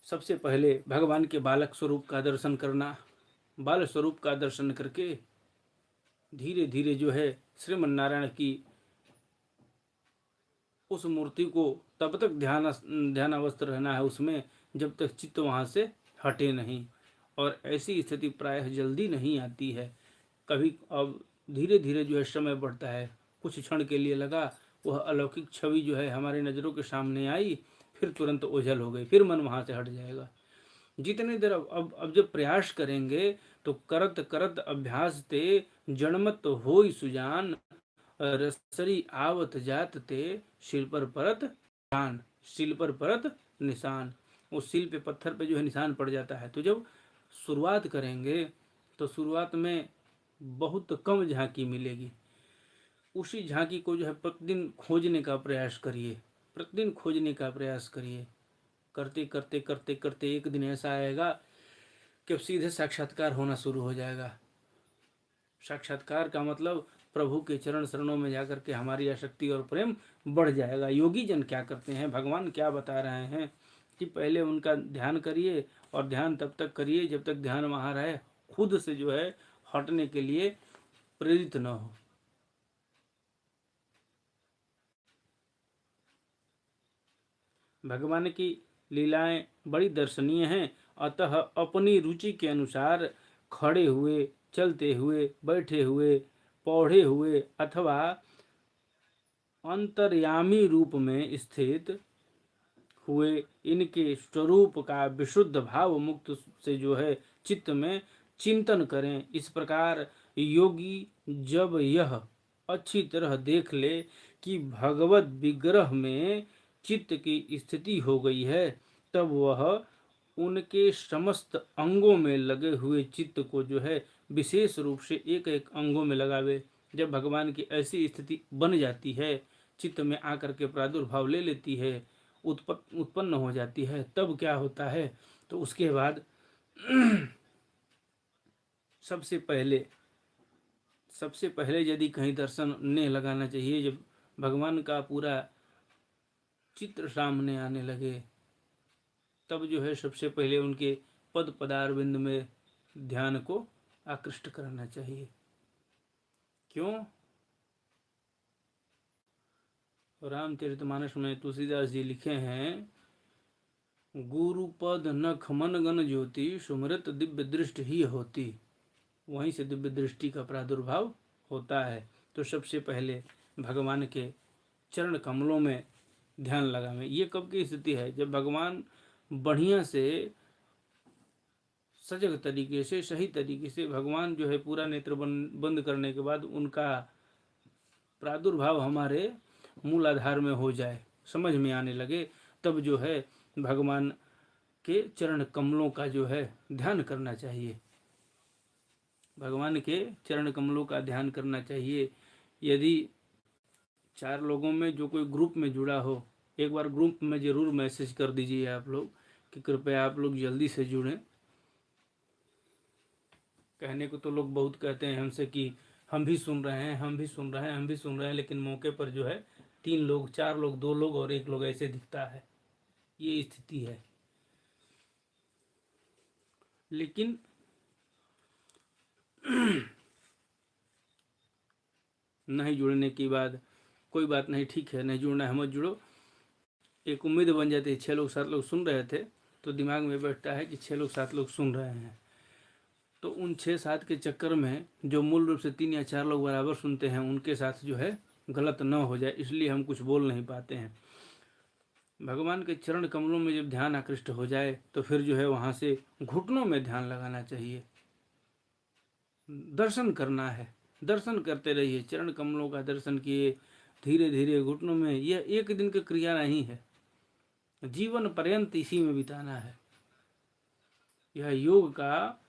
सबसे पहले भगवान के बालक स्वरूप का दर्शन करना। बाल स्वरूप का दर्शन करके धीरे धीरे जो है श्रीमन नारायण की उस मूर्ति को तब तक ध्यानावस्थ रहना है उसमें जब तक चित्त वहाँ से हटे नहीं। और ऐसी स्थिति प्रायः जल्दी नहीं आती है। कभी अब धीरे धीरे जो है समय बढ़ता है। कुछ क्षण के लिए लगा, वह अलौकिक छवि जो है हमारे नज़रों के सामने आई, फिर तुरंत ओझल हो गई, फिर मन वहाँ से हट जाएगा। जितनी देर अब जब प्रयास करेंगे तो करत करत अभ्यास ते जड़मत होई सुजान, रसरी आवत जात ते शिल पर परत निशान। शिल पर परत निशान, उस शिल पे पत्थर पे जो है निशान पड़ जाता है। तो जब शुरुआत करेंगे तो शुरुआत में बहुत कम झांकी मिलेगी। उसी झांकी को जो है प्रतिदिन खोजने का प्रयास करिए, प्रतिदिन खोजने का प्रयास करिए। करते करते करते करते एक दिन ऐसा आएगा कि अब सीधे साक्षात्कार होना शुरू हो जाएगा। साक्षात्कार का मतलब प्रभु के चरण शरणों में जाकर के हमारी आसक्ति और प्रेम बढ़ जाएगा। योगी जन क्या करते हैं, भगवान क्या बता रहे हैं कि पहले उनका ध्यान करिए, और ध्यान तब तक करिए जब तक ध्यान वहाँ रहे, खुद से जो है हटने के लिए प्रेरित न हो। भगवान की लीलाएं बड़ी दर्शनीय हैं, अतः अपनी रुचि के अनुसार खड़े हुए, चलते हुए, बैठे हुए, पौधे हुए अथवा अंतर्यामी रूप में स्थित हुए इनके स्वरूप का विशुद्ध भाव मुक्त से जो है चित्त में चिंतन करें। इस प्रकार योगी जब यह अच्छी तरह देख ले कि भगवत विग्रह में चित्त की स्थिति हो गई है, तब वह उनके समस्त अंगों में लगे हुए चित्त को जो है विशेष रूप से एक एक अंगों में लगावे। जब भगवान की ऐसी स्थिति बन जाती है, चित्त में आकर के प्रादुर्भाव ले लेती है, उत्पन्न हो जाती है, तब क्या होता है, तो उसके बाद सबसे पहले यदि कहीं दर्शन ने लगाना चाहिए, जब भगवान का पूरा चित्र सामने आने लगे, तब जो है सबसे पहले उनके पद पदारविंद में ध्यान को आकृष्ट करना चाहिए। क्यों? रामचरितमानस में तुलसीदास जी लिखे हैं, गुरुपद नख मन गण ज्योति, सुमृत दिव्य दृष्टि ही होती। वहीं से दिव्य दृष्टि का प्रादुर्भाव होता है। तो सबसे पहले भगवान के चरण कमलों में ध्यान लगावें। ये कब की स्थिति है? जब भगवान बढ़िया से सजग तरीके से, सही तरीके से, भगवान जो है पूरा नेत्र बंद करने के बाद उनका प्रादुर्भाव हमारे मूल आधार में हो जाए, समझ में आने लगे, तब जो है भगवान के चरण कमलों का जो है ध्यान करना चाहिए। भगवान के चरण कमलों का ध्यान करना चाहिए। यदि 4 लोगों में जो कोई ग्रुप में जुड़ा हो, एक बार ग्रुप में ज़रूर मैसेज कर दीजिए आप लोग कि कृपया आप लोग जल्दी से जुड़ें। कहने को तो लोग बहुत कहते हैं हमसे कि हम भी सुन रहे हैं, हम भी सुन रहे हैं, हम भी सुन रहे हैं, लेकिन मौके पर जो है 3 लोग, 4 लोग, 2 लोग और 1 लोग ऐसे दिखता है। ये स्थिति है। लेकिन नहीं जुड़ने की बाद कोई बात नहीं, ठीक है, नहीं जुड़ना है मत जुड़ो। एक उम्मीद बन जाती है। 6 लोग 7 लोग सुन रहे थे तो दिमाग में बैठता है कि 6 लोग 7 लोग सुन रहे हैं, तो उन 6-7 के चक्कर में जो मूल रूप से 3 या 4 लोग बराबर सुनते हैं, उनके साथ जो है गलत न हो जाए, इसलिए हम कुछ बोल नहीं पाते हैं। भगवान के चरण कमलों में जब ध्यान आकृष्ट हो जाए तो फिर जो है वहाँ से घुटनों में ध्यान लगाना चाहिए। दर्शन करना है, दर्शन करते रहिए, चरण कमलों का दर्शन किए धीरे धीरे घुटनों में। यह एक दिन की क्रिया नहीं है, जीवन पर्यंत इसी में बिताना है। यह योग का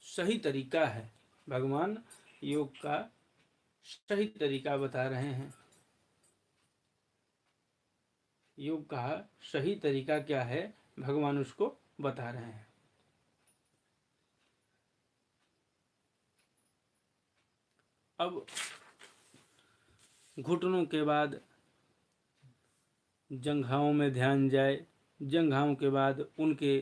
सही तरीका है। भगवान योग का सही तरीका बता रहे हैं। योग का सही तरीका क्या है, भगवान उसको बता रहे हैं। अब घुटनों के बाद जंघाओं में ध्यान जाए। जंघाओं के बाद उनके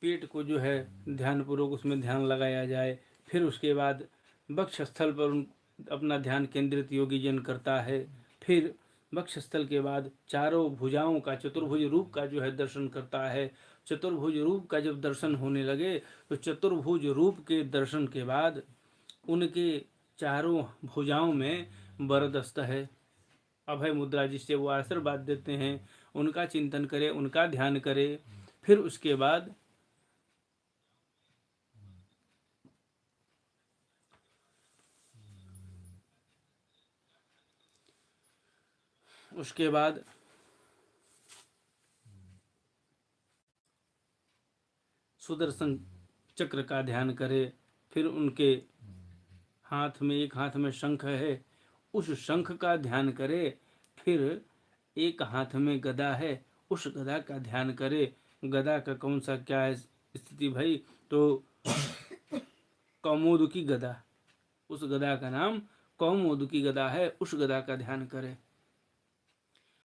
पेट को जो है ध्यानपूर्वक उसमें ध्यान लगाया जाए। फिर उसके बाद वक्षस्थल पर अपना ध्यान केंद्रित योगी जन करता है। फिर वक्षस्थल के बाद चारों भुजाओं का चतुर्भुज रूप का जो है दर्शन करता है। चतुर्भुज रूप का जब दर्शन होने लगे तो चतुर्भुज रूप के दर्शन के बाद उनके चारों भुजाओं में वरदस्त है, अभय मुद्रा, जिससे वो आशीर्वाद देते हैं, उनका चिंतन करे, उनका ध्यान करे। फिर उसके बाद सुदर्शन चक्र का ध्यान करे। फिर उनके हाथ में, एक हाथ में शंख है, उस शंख का ध्यान करे। फिर एक हाथ में गदा है, उस गदा का ध्यान करे। गदा का कौन सा क्या है स्थिति भाई, तो कौमोदकी गदा, उस गदा का नाम कौमोदकी गदा है, उस गदा का ध्यान करे।